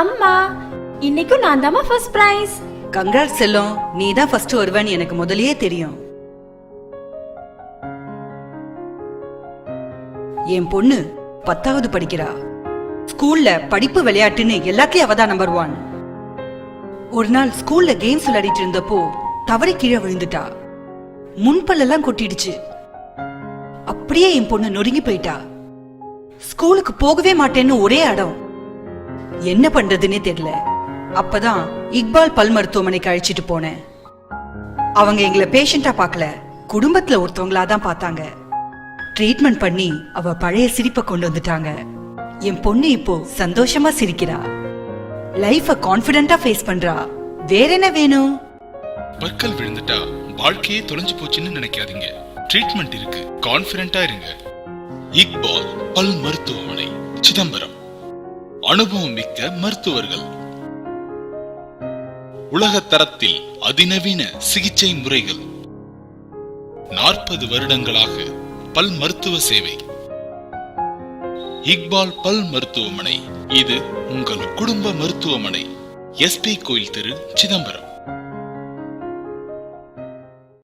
அம்மா, இன்னைக்கும் நான் தான் ஃபர்ஸ்ட் பிரைஸ். கங்க்ராட்ஸ் செல்லம், நீ தான் ஃபர்ஸ்ட் வருவேன்னு எனக்கு முதல்லயே தெரியும். என் பொண்ணு 10வது படிக்கிறா. ஸ்கூல்ல படிப்பு விளையாட்டுன்னு எல்லாத்தையும் அவதான் நம்பர் 1. ஒரு நாள் ஸ்கூல்ல கேம்ஸ் விளையாடிட்டு இருந்தப்போ தவறி கீழே விழுந்துட்டா. முன்பல்லெல்லாம் கொட்டிடுச்சு. அப்படியே என் பொண்ணு நொறுங்கி போயிட்டா. ஸ்கூலுக்கு போகவே மாட்டேன்னு ஒரே அடம். என்ன பண்றதுன்னே தெரியல. அப்பதான் இக்பால் பல் மருத்துவமனைக்கு அழைச்சிட்டு போனேன். அவங்க எங்களை பேஷண்டா பார்க்கல, குடும்பத்துல ஒருத்தவங்களாதான் பார்த்தாங்க. ட்ரீட்மெண்ட் பண்ணி அவ பழைய சிரிப்பை கொண்டு வந்துட்டாங்க. என் பொண்ணு இப்போ சந்தோஷமா சிரிக்கிறா. லைஃப கான்ஃபிடென்ட்டா ஃபேஸ் பண்றா. வேற என்ன வேணும்? பற்கள் விழுந்துட்டா வாழ்க்கையே தொலைஞ்சு போச்சுன்னு நினைக்காதீங்க. ட்ரீட்மெண்ட் இருக்கு, கான்ஃபிடென்ட்டா இருங்க. இக்பால் பல் மருத்துவமனை, சிதம்பரம். அனுபவம் மிக்க மருத்துவர்கள், உலக தரத்தில் அதிநவீன சிகிச்சை முறைகள், 40 வருடங்களாக பல் மருத்துவ சேவை. இக்பால் பல் மருத்துவமனை, இது உங்கள் குடும்ப மருத்துவமனை. SP கோயில் தெரு, சிதம்பரம்.